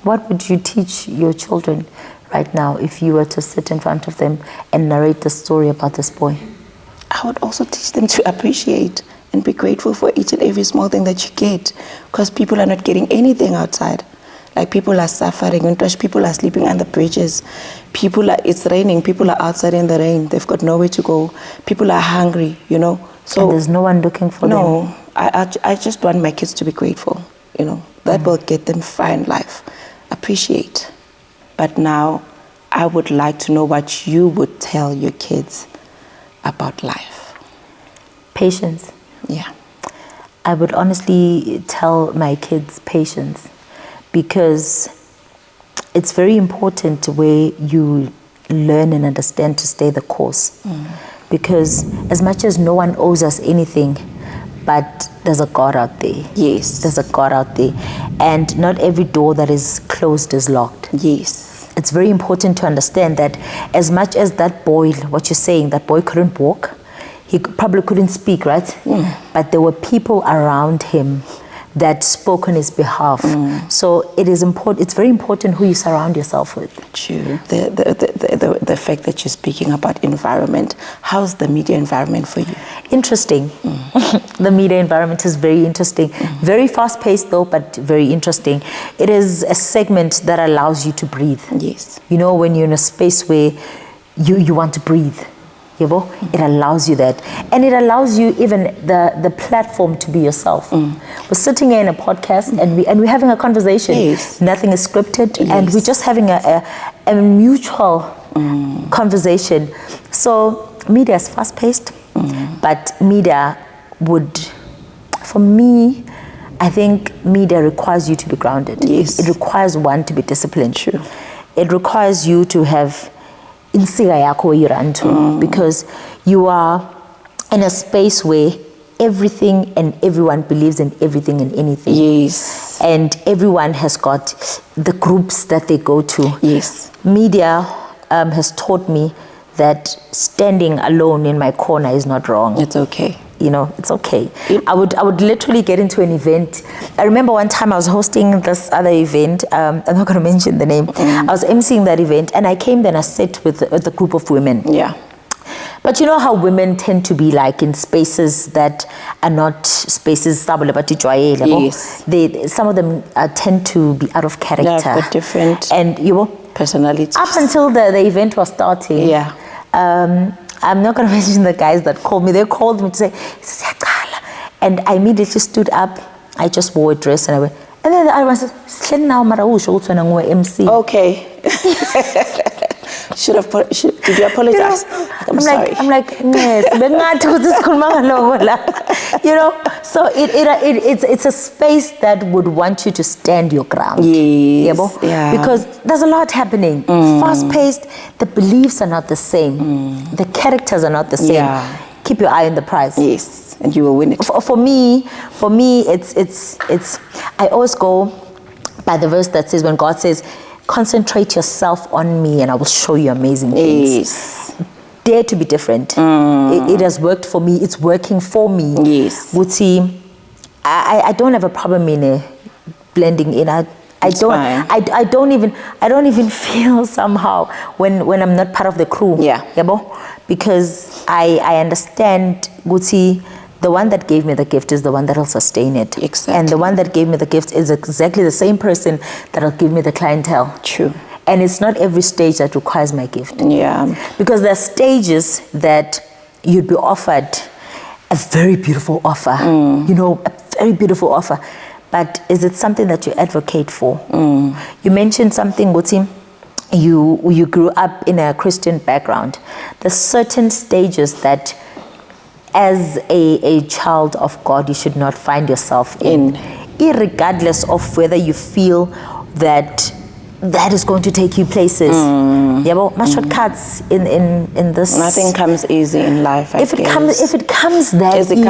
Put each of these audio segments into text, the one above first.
What would you teach your children right now if you were to sit in front of them and narrate the story about this boy? I would also teach them to appreciate and be grateful for each and every small thing that you get, because people are not getting anything outside. Like, people are suffering, and people are sleeping under bridges. It's raining, people are outside in the rain, they've got nowhere to go. People are hungry, you know. So and there's no one looking for them. No, I just want my kids to be grateful, you know. That will get them find life. Appreciate. But now, I would like to know what you would tell your kids about life. Patience. Yeah. I would honestly tell my kids patience, because it's very important where you learn and understand to stay the course. Because as much as no one owes us anything, but there's a God out there. Yes. There's a God out there. And not every door that is closed is locked. Yes. It's very important to understand that as much as that boy, what you're saying, that boy couldn't walk, he probably couldn't speak, right? But there were people around him that spoke on his behalf. So it is important. It's very important who you surround yourself with. True. The fact that you're speaking about environment, how's the media environment for you? Interesting. The media environment is very interesting. Very fast-paced though, but very interesting. It is a segment that allows you to breathe. Yes. You know, when you're in a space where you want to breathe. It allows you that, and it allows you even the platform to be yourself. We're sitting here in a podcast and we're having a conversation. Yes. Nothing is scripted, Yes. and we're just having a mutual conversation. So media is fast-paced, but media would, for me, I think media requires you to be grounded. Yes. It requires one to be disciplined. True. It requires you to have insiga yakho you run to, because you are in a space where everything and everyone believes in everything and anything. Yes. And everyone has got the groups that they go to. Yes. Media has taught me that standing alone in my corner is not wrong. It's okay. You know, it's okay. I would literally get into an event. I remember one time I was hosting this other event. I'm not going to mention the name. I was emceeing that event, and I came there and I sat with a group of women. Yeah. But you know how women tend to be like in spaces that are not spaces. Yes. Some of them tend to be out of character. Yeah, but different. And personalities. Up until the event was starting. Yeah. I'm not going to mention the guys that called me. They called me to say, and I immediately stood up. I just wore a dress and I went, and then I was MC. Okay. Did you apologize? I'm sorry. I'm like, yes, you know. So it's a space that would want you to stand your ground. Yes. Yeah. Because there's a lot happening. Fast-paced. The beliefs are not the same. The characters are not the same. Yeah. Keep your eye on the prize. Yes, and you will win it. For me, it's. I always go by the verse that says, when God says, concentrate yourself on me and I will show you amazing things. Yes. Dare to be different. It has worked for me. It's working for me. Yes. I don't have a problem in blending in. I don't even feel somehow when I'm not part of the crew. Yeah. Because I understand the one that gave me the gift is the one that will sustain it. Exactly. And the one that gave me the gift is exactly the same person that will give me the clientele. True. And it's not every stage that requires my gift. Yeah. Because there are stages that you'd be offered a very beautiful offer. A very beautiful offer. But is it something that you advocate for? You mentioned something, Guti. You grew up in a Christian background. There's certain stages that as a child of God, you should not find yourself in, irregardless of whether you feel that is going to take you places. My shortcuts in this. Nothing comes easy in life. If it comes that easy,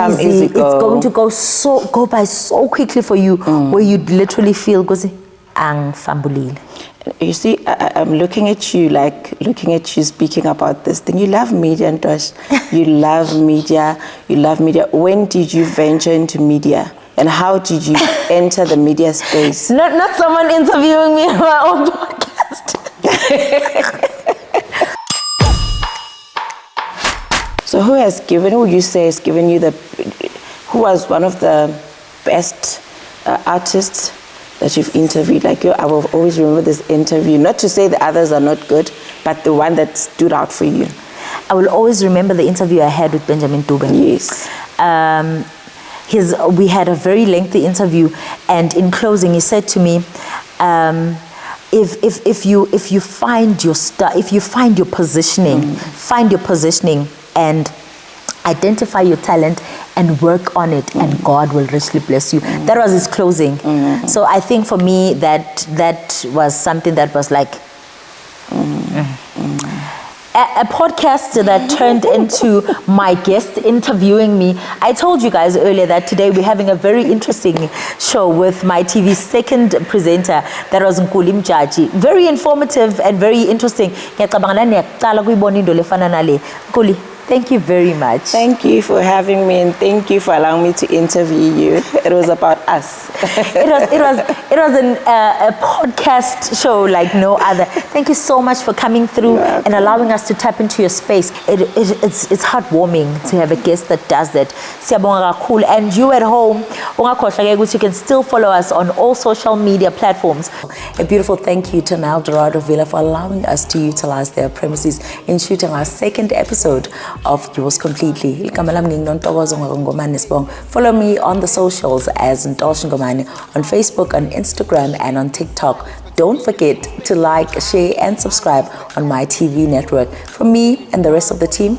it's going to go by so quickly for you, where you literally feel ang fambulile. You see, I'm looking at you speaking about this thing. You love media, Ntosh. You love media. When did you venture into media? And how did you enter the media space? Not someone interviewing me on my own podcast. So who would you say has given you who was one of the best artists that you've interviewed? Like I will always remember this interview, not to say the others are not good, but the one that stood out for you. I will always remember the interview I had with Benjamin Dube. Yes. We had a very lengthy interview, and in closing he said to me, if you find your positioning, and identify your talent and work on it, and God will richly bless you. That was his closing. So I think for me that was something that was like a podcast that turned into my guest interviewing me. I told you guys earlier that today we're having a very interesting show with my TV's second presenter, that was Nkuli Mjaji. Very informative and very interesting. Nkuli, thank you very much. Thank you for having me, and thank you for allowing me to interview you. It was about us. It was a podcast show like no other. Thank you so much for coming through and allowing us to tap into your space. It's heartwarming to have a guest that does that. Siyabonga kakhulu. And you at home, you can still follow us on all social media platforms. A beautiful thank you to Nile Dorado Villa for allowing us to utilize their premises in shooting our second episode of Yours Completely. Follow me on the socials as Ntosho Ngomane on Facebook, on Instagram, and on TikTok. Don't forget to like, share, and subscribe on my TV network. From me and the rest of the team,